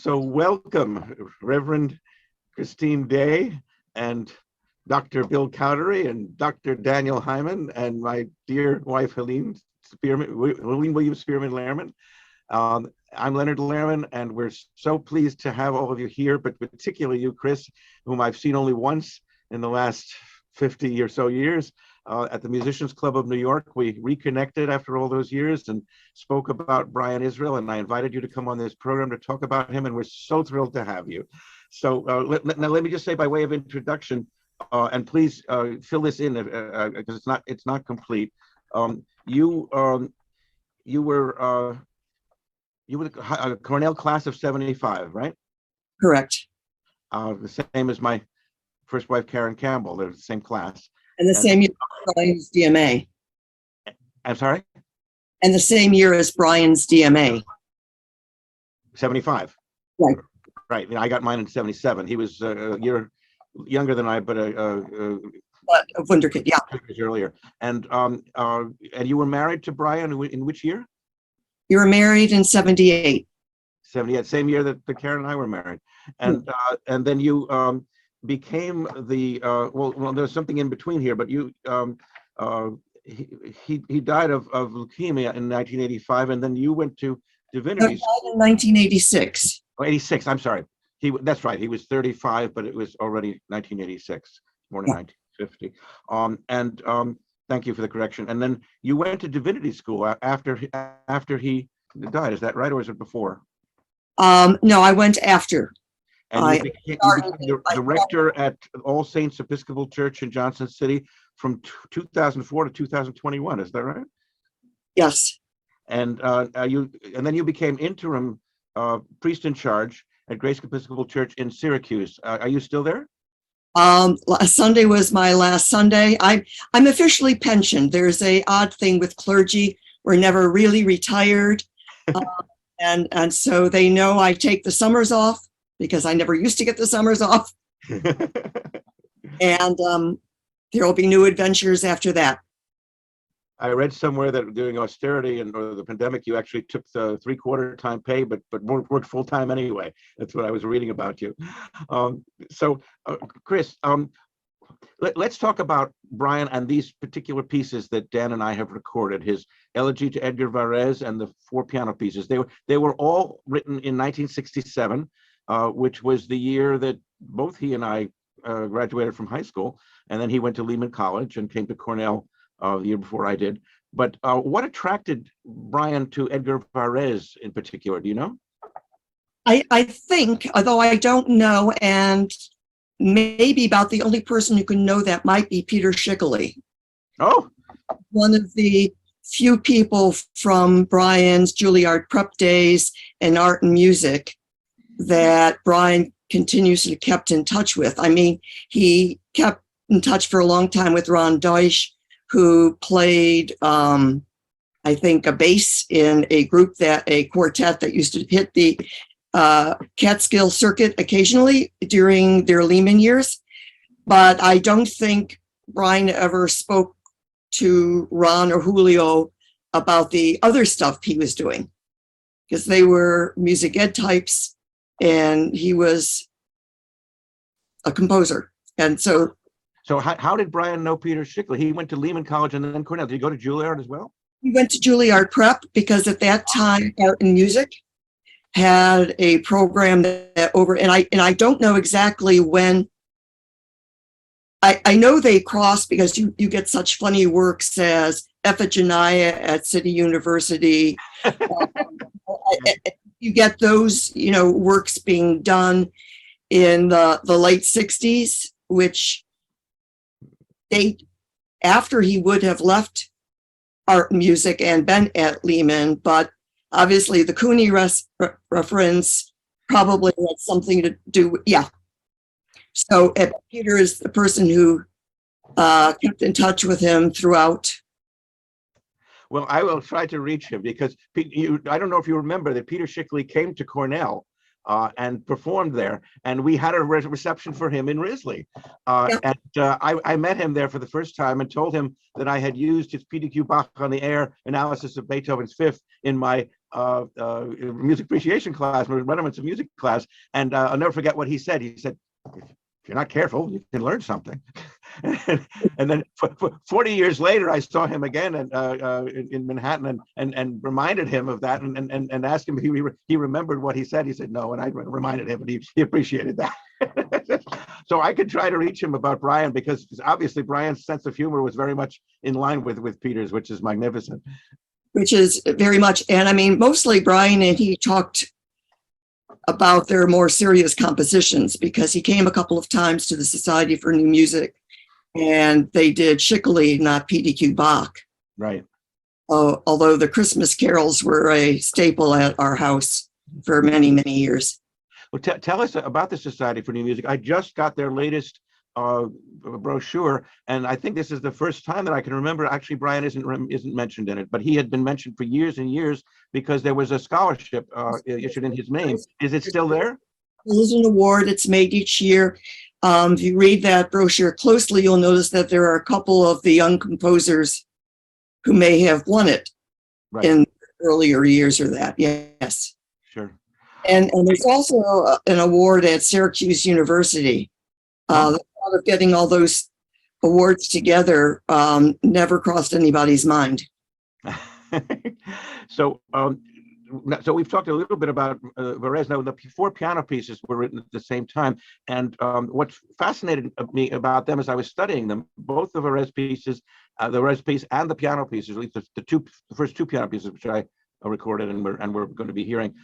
So welcome, Reverend Christine Day and Dr. Bill Cowdery and Dr. Daniel Hyman and my dear wife, Helene Williams Spearman Lehrman. I'm Leonard Lehrman, and we're so pleased to have all of you here, but particularly you, Chris, whom I've seen only once in the last 50 or so years at the Musicians Club of New York. We reconnected after all those years and spoke about Brian Israel, and I invited you to come on this program to talk about him, and we're so thrilled to have you. So now let me just say by way of introduction, and please fill this in because it's not complete. You were the Cornell class of 75, right? Correct. The same as my first wife, Karen Campbell. They're the same class. And the same year as Brian's DMA. I'm sorry? And the same year as Brian's DMA. 75. Right. Right. I got mine in 77. He was a year younger than I, but a wunderkind, yeah. 2 years earlier. And you were married to Brian in which year? You were married in 78. 78, same year that Karen and I were married. And then you became the well, there's something in between here, but you he died of leukemia in 1985, and then you went to divinity school in 1986. Oh, 86. I'm sorry. That's right. He was 35, but it was already 1986, born in 1950. Thank you for the correction. And then you went to divinity school after he died. Is that right, or is it before? No, I went after. And you became the rector at All Saints Episcopal Church in Johnson City from 2004 to 2021. Is that right? Yes. And then you became interim priest in charge at Grace Episcopal Church in Syracuse. Are you still there? Sunday was my last Sunday. I'm officially pensioned. There's a odd thing with clergy. We're never really retired. And so they know I take the summers off, because I never used to get the summers off. And there will be new adventures after that. I read somewhere that during austerity and or the pandemic, you actually took the 3/4 time pay, but worked full time anyway. That's what I was reading about you. Chris, let's talk about Brian and these particular pieces that Dan and I have recorded, his Elegy to Edgar Varese and the 4 piano pieces. They were all written in 1967. Which was the year that both he and I graduated from high school, and then he went to Lehman College and came to Cornell the year before I did. But what attracted Brian to Edgar Varese in particular? Do you know? I think, although I don't know, and maybe about the only person who can know that might be Peter Schickele. Oh. One of the few people from Brian's Juilliard prep days and art and music that Brian continuously kept in touch with. I mean, he kept in touch for a long time with Ron Deutsch, who played, I think, a bass in a quartet that used to hit the Catskill circuit occasionally during their Lehman years. But I don't think Brian ever spoke to Ron or Julio about the other stuff he was doing, because they were music ed types, and he was a composer. And so how did Brian know Peter Schickele? He went to Lehman College and then Cornell. Did he go to Juilliard as well? He went to Juilliard Prep because at that time, art and music had a program that and I don't know exactly when. I know they crossed because you get such funny works as Ephigenia at City University. You get those, works being done in the late 60s, which date after he would have left art and music and been at Lehman. But obviously the Cooney reference probably had something to do with, So Peter is the person who kept in touch with him throughout. Well, I will try to reach him because I don't know if you remember that Peter Schickele came to Cornell and performed there, and we had a reception for him in Risley. And I met him there for the first time and told him that I had used his PDQ Bach on the Air analysis of Beethoven's Fifth in my music appreciation class, rudiments of music class, and I'll never forget what he said. He said, "If you're not careful, you can learn something." And then 40 years later, I saw him again in Manhattan and reminded him of that and asked him if he remembered what he said. He said no, and I reminded him, and he appreciated that. So I could try to reach him about Brian, because obviously Brian's sense of humor was very much in line with Peter's, which is magnificent. Which is very much, and I mean, mostly Brian and he talked about their more serious compositions, because he came a couple of times to the Society for New Music and they did Schickele, not PDQ Bach. Right. Although the Christmas carols were a staple at our house for many, many years. Well, tell us about the Society for New Music. I just got their latest brochure, and I think this is the first time that I can remember actually Brian isn't mentioned in it, but he had been mentioned for years and years because there was a scholarship issued in his name. Is it still there? There's an award. It's made each year. If you read that brochure closely, you'll notice that there are a couple of the young composers who may have won it in earlier years or that. Yes. Sure. And there's also an award at Syracuse University. The thought of getting all those awards together never crossed anybody's mind. So we've talked a little bit about Varese. Now, the 4 piano pieces were written at the same time, and what fascinated me about them as I was studying them, both the Varese pieces, the Varese piece and the piano pieces, at least the first 2 piano pieces, which I recorded and we're going to be hearing,